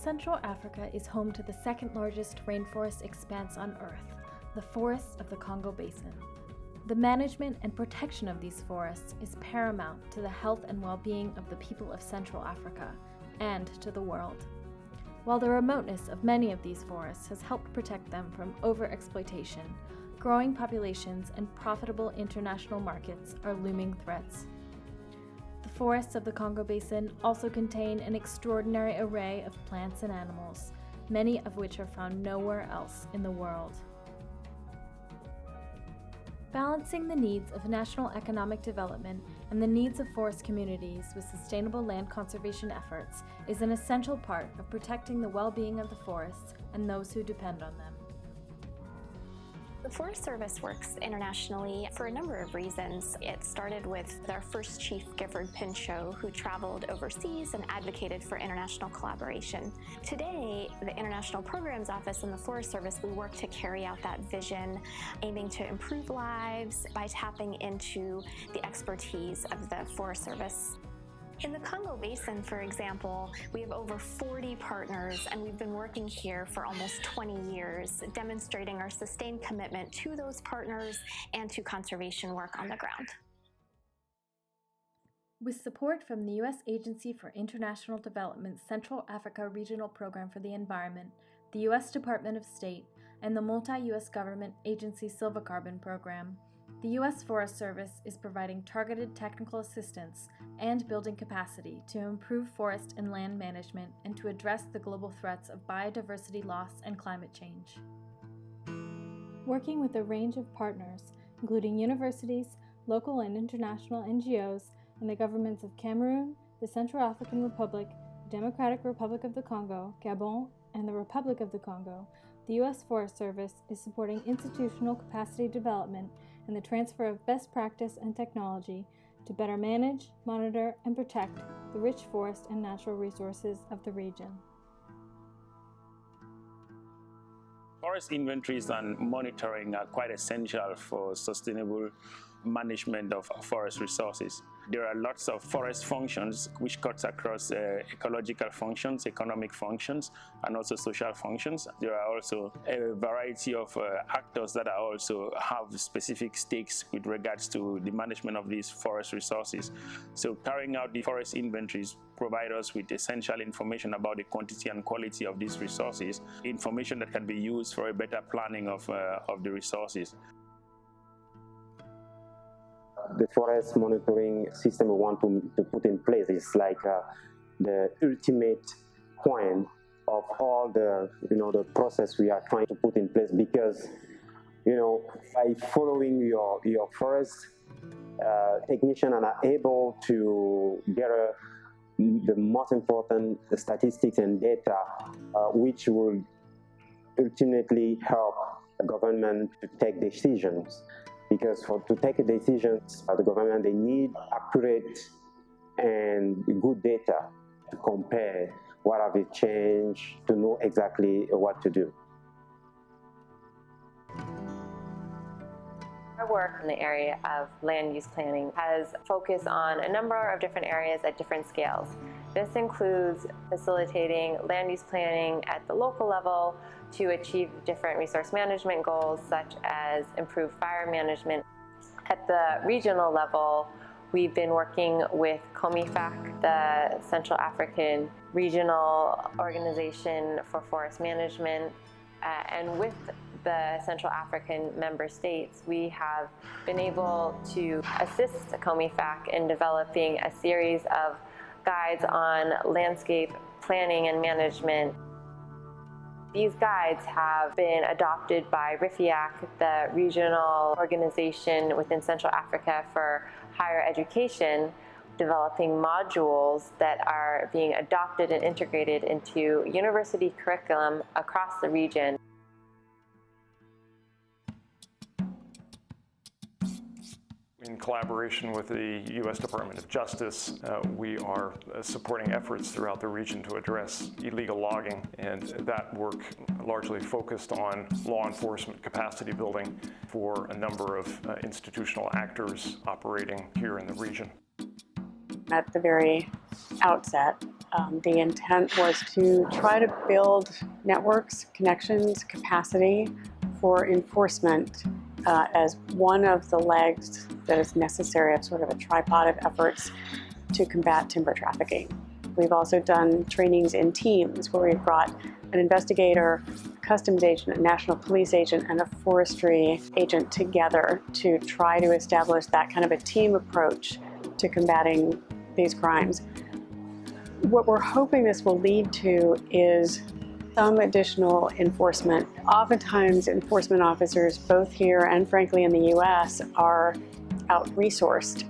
Central Africa is home to the second largest rainforest expanse on Earth, the forests of the Congo Basin. The management and protection of these forests is paramount to the health and well-being of the people of Central Africa and to the world. While the remoteness of many of these forests has helped protect them from overexploitation, growing populations and profitable international markets are looming threats. The forests of the Congo Basin also contain an extraordinary array of plants and animals, many of which are found nowhere else in the world. Balancing the needs of national economic development and the needs of forest communities with sustainable land conservation efforts is an essential part of protecting the well-being of the forests and those who depend on them. The Forest Service works internationally for a number of reasons. It started with our first chief, Gifford Pinchot, who traveled overseas and advocated for international collaboration. Today, the International Programs Office and the Forest Service, we work to carry out that vision, aiming to improve lives by tapping into the expertise of the Forest Service. In the Congo Basin, for example, we have over 40 partners, and we've been working here for almost 20 years, demonstrating our sustained commitment to those partners and to conservation work on the ground. With support from the U.S. Agency for International Development's Central Africa Regional Program for the Environment, the U.S. Department of State, and the multi-U.S. government agency Silvacarbon program, the U.S. Forest Service is providing targeted technical assistance and building capacity to improve forest and land management and to address the global threats of biodiversity loss and climate change. Working with a range of partners, including universities, local and international NGOs, and the governments of Cameroon, the Central African Republic, the Democratic Republic of the Congo, Gabon, and the Republic of the Congo, the U.S. Forest Service is supporting institutional capacity development and the transfer of best practice and technology to better manage, monitor, and protect the rich forest and natural resources of the region. Forest inventories and monitoring are quite essential for sustainable management of forest resources. There are lots of forest functions which cuts across ecological functions, economic functions, and also social functions. There are also a variety of actors that are also have specific stakes with regards to the management of these forest resources. So carrying out the forest inventories provide us with essential information about the quantity and quality of these resources, information that can be used for a better planning of the resources. The forest monitoring system we want to put in place is like the ultimate point of all the the process we are trying to put in place, because by following your forest technicians are able to gather the most important statistics and data which will ultimately help the government to take decisions. Because to take decisions by the government, they need accurate and good data to compare what have they changed, to know exactly what to do. Our work in the area of land use planning has focused on a number of different areas at different scales. This includes facilitating land use planning at the local level to achieve different resource management goals, such as improved fire management. At the regional level, we've been working with COMIFAC, the Central African Regional Organization for Forest Management, and with the Central African member states, we have been able to assist COMIFAC in developing a series of guides on landscape planning and management. These guides have been adopted by RIFIAC, the regional organization within Central Africa for higher education, developing modules that are being adopted and integrated into university curriculum across the region. In collaboration with the U.S. Department of Justice, we are supporting efforts throughout the region to address illegal logging, and that work largely focused on law enforcement capacity building for a number of institutional actors operating here in the region. At the very outset, The intent was to try to build networks, connections, capacity for enforcement as one of the legs that is necessary of sort of a tripod of efforts to combat timber trafficking. We've also done trainings in teams where we've brought an investigator, customs agent, a national police agent, and a forestry agent together to try to establish that kind of a team approach to combating these crimes. What we're hoping this will lead to is some additional enforcement. Oftentimes, enforcement officers, both here and frankly in the US, are out-resourced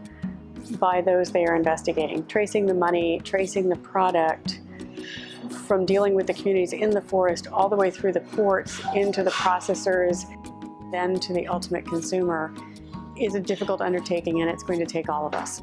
by those they are investigating, tracing the money, tracing the product, from dealing with the communities in the forest all the way through the ports, into the processors, then to the ultimate consumer, is a difficult undertaking, and it's going to take all of us.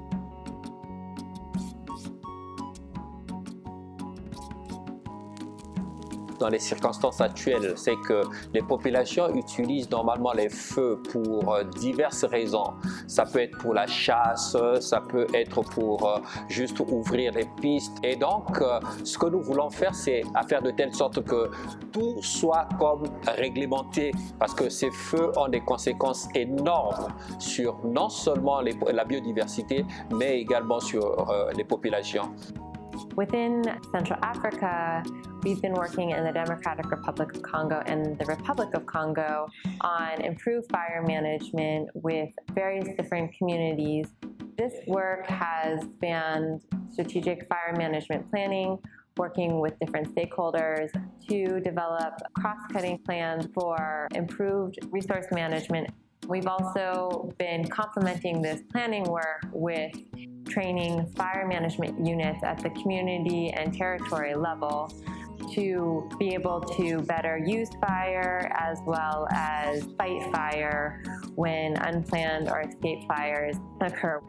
Dans les circonstances actuelles, c'est que les populations utilisent normalement les feux pour diverses raisons. Ça peut être pour la chasse, ça peut être pour juste ouvrir des pistes. Et donc, ce que nous voulons faire, c'est faire de telle sorte que tout soit comme réglementé, parce que ces feux ont des conséquences énormes sur non seulement la biodiversité, mais également sur les populations. Within Central Africa, we've been working in the Democratic Republic of Congo and the Republic of Congo on improved fire management with various different communities. This work has spanned strategic fire management planning, working with different stakeholders to develop cross-cutting plans for improved resource management. We've also been complementing this planning work with training fire management units at the community and territory level to be able to better use fire as well as fight fire when unplanned or escape fires occur.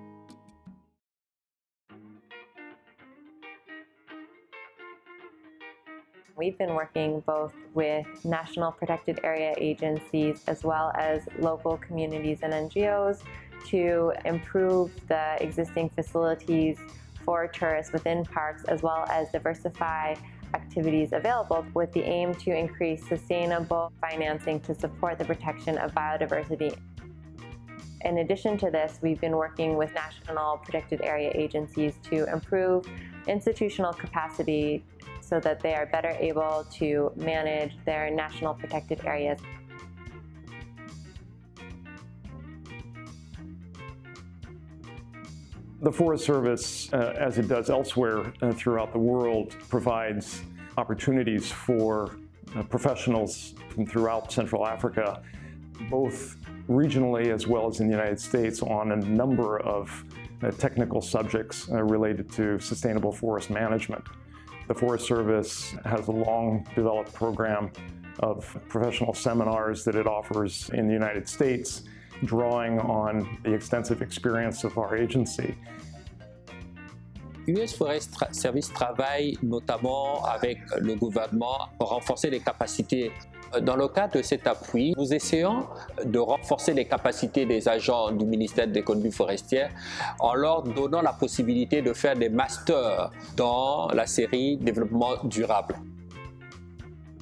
We've been working both with national protected area agencies as well as local communities and NGOs to improve the existing facilities for tourists within parks, as well as diversify activities available with the aim to increase sustainable financing to support the protection of biodiversity. In addition to this, we've been working with national protected area agencies to improve institutional capacity so that they are better able to manage their national protected areas. The Forest Service, as it does elsewhere throughout the world, provides opportunities for professionals from throughout Central Africa, both regionally as well as in the United States, on a number of technical subjects related to sustainable forest management. The Forest Service has a long-developed program of professional seminars that it offers in the United States, drawing on the extensive experience of our agency. US Forest Service travaille notamment avec le gouvernement pour renforcer les capacités. Dans le cadre de cet appui, nous essayons de renforcer les capacités des agents du ministère de l'économie forestière en leur donnant la possibilité de faire des masters dans la série développement durable.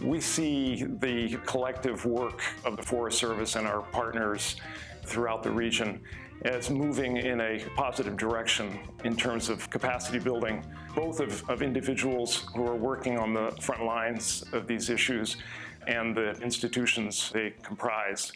We see the collective work of the Forest Service and our partners throughout the region as moving in a positive direction in terms of capacity building, both of individuals who are working on the front lines of these issues and the institutions they comprise.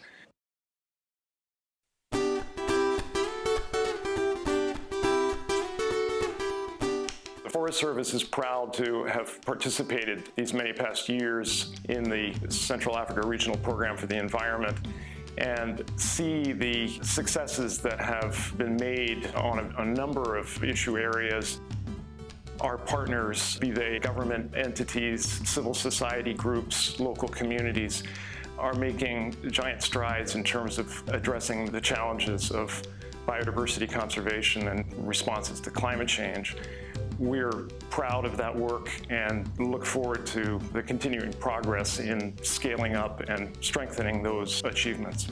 The Forest Service is proud to have participated these many past years in the Central Africa Regional Program for the Environment and see the successes that have been made on a number of issue areas. Our partners, be they government entities, civil society groups, local communities, are making giant strides in terms of addressing the challenges of biodiversity conservation and responses to climate change. We're proud of that work and look forward to the continuing progress in scaling up and strengthening those achievements.